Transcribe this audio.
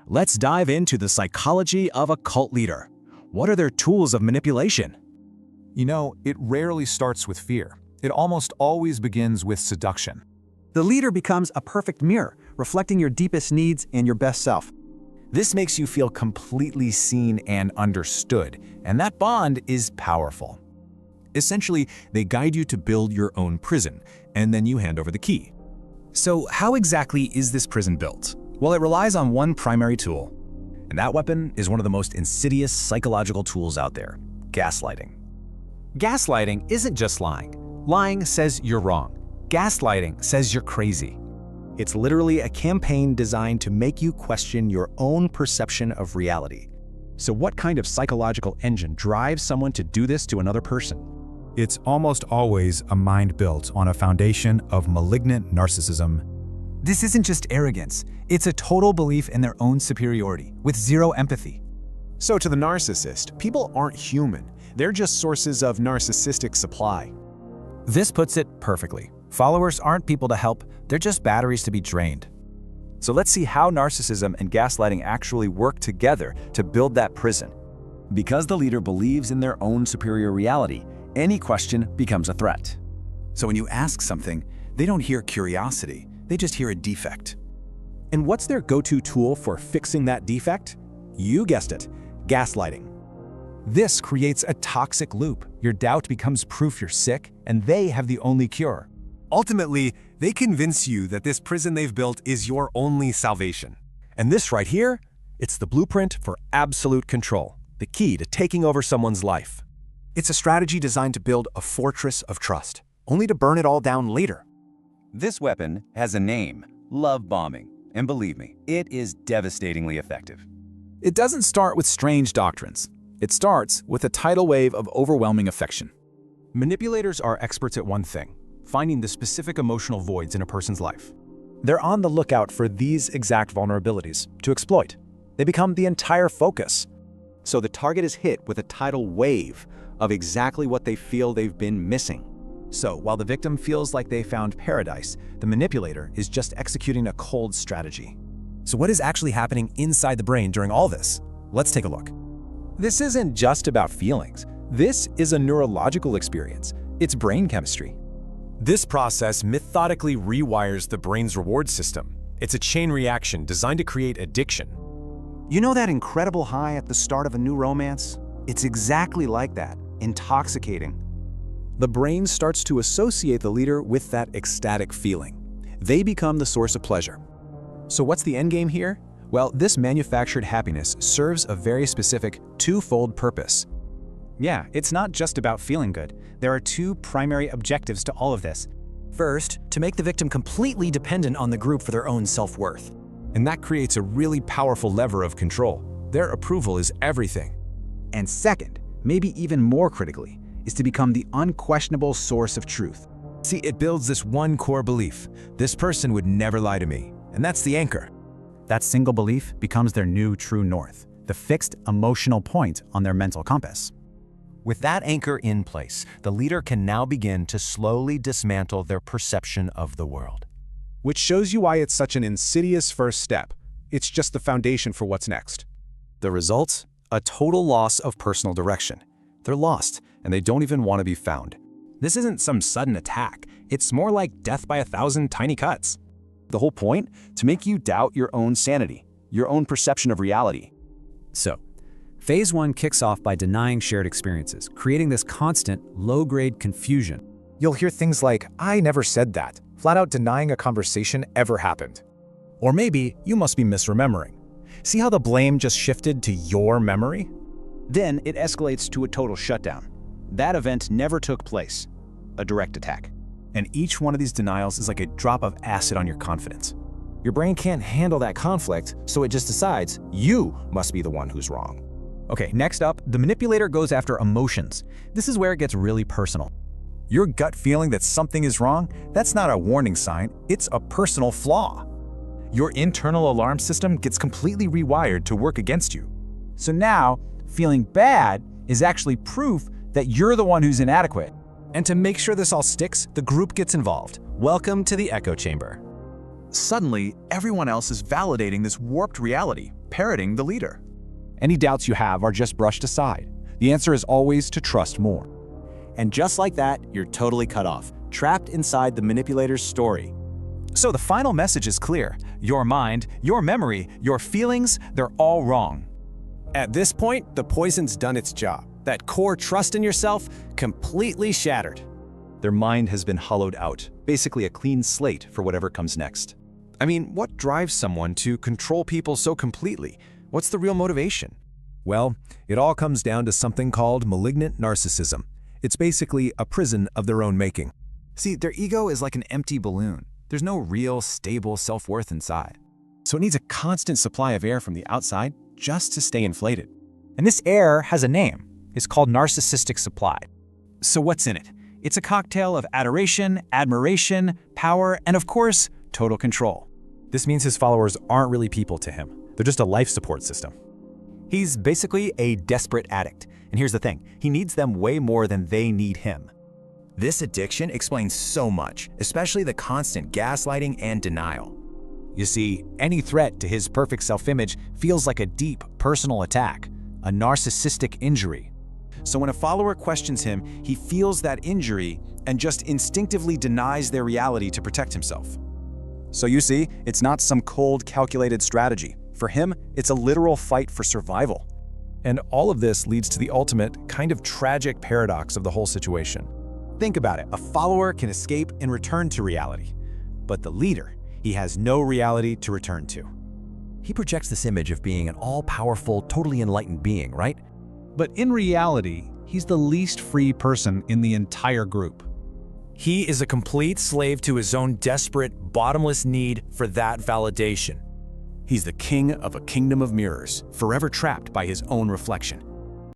let's dive into the psychology of a cult leader. What are their tools of manipulation? You know, it rarely starts with fear. It almost always begins with seduction. The leader becomes a perfect mirror, reflecting your deepest needs and your best self. This makes you feel completely seen and understood, and that bond is powerful. Essentially, they guide you to build your own prison, and then you hand over the key. So how exactly is this prison built? Well, it relies on one primary tool, and that weapon is one of the most insidious psychological tools out there: gaslighting. Gaslighting isn't just lying. Lying says you're wrong. Gaslighting says you're crazy. It's literally a campaign designed to make you question your own perception of reality. So what kind of psychological engine drives someone to do this to another person? It's almost always a mind built on a foundation of malignant narcissism. This isn't just arrogance, it's a total belief in their own superiority, with zero empathy. So to the narcissist, people aren't human. They're just sources of narcissistic supply. This puts it perfectly. Followers aren't people to help, they're just batteries to be drained. So let's see how narcissism and gaslighting actually work together to build that prison. Because the leader believes in their own superior reality, any question becomes a threat. So when you ask something, they don't hear curiosity, they just hear a defect. And what's their go-to tool for fixing that defect? You guessed it, gaslighting. This creates a toxic loop. Your doubt becomes proof you're sick, and they have the only cure. Ultimately, they convince you that this prison they've built is your only salvation. And this right here, it's the blueprint for absolute control, the key to taking over someone's life. It's a strategy designed to build a fortress of trust, only to burn it all down later. This weapon has a name: love bombing. And believe me, it is devastatingly effective. It doesn't start with strange doctrines. It starts with a tidal wave of overwhelming affection. Manipulators are experts at one thing: finding the specific emotional voids in a person's life. They're on the lookout for these exact vulnerabilities to exploit. They become the entire focus. So the target is hit with a tidal wave of exactly what they feel they've been missing. So while the victim feels like they found paradise, the manipulator is just executing a cold strategy. So what is actually happening inside the brain during all this? Let's take a look. This isn't just about feelings. This is a neurological experience. It's brain chemistry. This process methodically rewires the brain's reward system. It's a chain reaction designed to create addiction. You know that incredible high at the start of a new romance? It's exactly like that, intoxicating. The brain starts to associate the leader with that ecstatic feeling. They become the source of pleasure. So what's the end game here? Well, this manufactured happiness serves a very specific twofold purpose. Yeah, it's not just about feeling good. There are two primary objectives to all of this. First, to make the victim completely dependent on the group for their own self-worth. And that creates a really powerful lever of control. Their approval is everything. And second, maybe even more critically, is to become the unquestionable source of truth. See, it builds this one core belief: this person would never lie to me. And that's the anchor. That single belief becomes their new true north, the fixed emotional point on their mental compass. With that anchor in place, the leader can now begin to slowly dismantle their perception of the world. Which shows you why it's such an insidious first step. It's just the foundation for what's next. The result? A total loss of personal direction. They're lost, and they don't even want to be found. This isn't some sudden attack. It's more like death by 1,000 tiny cuts. The whole point? To make you doubt your own sanity, your own perception of reality. So, Phase 1 kicks off by denying shared experiences, creating this constant, low-grade confusion. You'll hear things like, "I never said that," flat out denying a conversation ever happened. Or maybe you must be misremembering. See how the blame just shifted to your memory? Then it escalates to a total shutdown. That event never took place. A direct attack. And each one of these denials is like a drop of acid on your confidence. Your brain can't handle that conflict, so it just decides you must be the one who's wrong. Okay, next up, the manipulator goes after emotions. This is where it gets really personal. Your gut feeling that something is wrong, that's not a warning sign, it's a personal flaw. Your internal alarm system gets completely rewired to work against you. So now, feeling bad is actually proof that you're the one who's inadequate. And to make sure this all sticks, the group gets involved. Welcome to the echo chamber. Suddenly, everyone else is validating this warped reality, parroting the leader. Any doubts you have are just brushed aside. The answer is always to trust more. And just like that, you're totally cut off, trapped inside the manipulator's story. So the final message is clear. Your mind, your memory, your feelings, they're all wrong. At this point, the poison's done its job. That core trust in yourself completely shattered. Their mind has been hollowed out, basically a clean slate for whatever comes next. I mean, what drives someone to control people so completely? What's the real motivation? Well, it all comes down to something called malignant narcissism. It's basically a prison of their own making. See, their ego is like an empty balloon. There's no real, stable self-worth inside. So it needs a constant supply of air from the outside just to stay inflated. And this air has a name. It's called narcissistic supply. So what's in it? It's a cocktail of adoration, admiration, power, and of course, total control. This means his followers aren't really people to him. They're just a life support system. He's basically a desperate addict. And here's the thing, he needs them way more than they need him. This addiction explains so much, especially the constant gaslighting and denial. You see, any threat to his perfect self-image feels like a deep personal attack, a narcissistic injury. So when a follower questions him, he feels that injury and just instinctively denies their reality to protect himself. So you see, it's not some cold, calculated strategy. For him, it's a literal fight for survival. And all of this leads to the ultimate, kind of tragic paradox of the whole situation. Think about it. A follower can escape and return to reality. But the leader, he has no reality to return to. He projects this image of being an all-powerful, totally enlightened being, right? But in reality, he's the least free person in the entire group. He is a complete slave to his own desperate, bottomless need for that validation. He's the king of a kingdom of mirrors, forever trapped by his own reflection.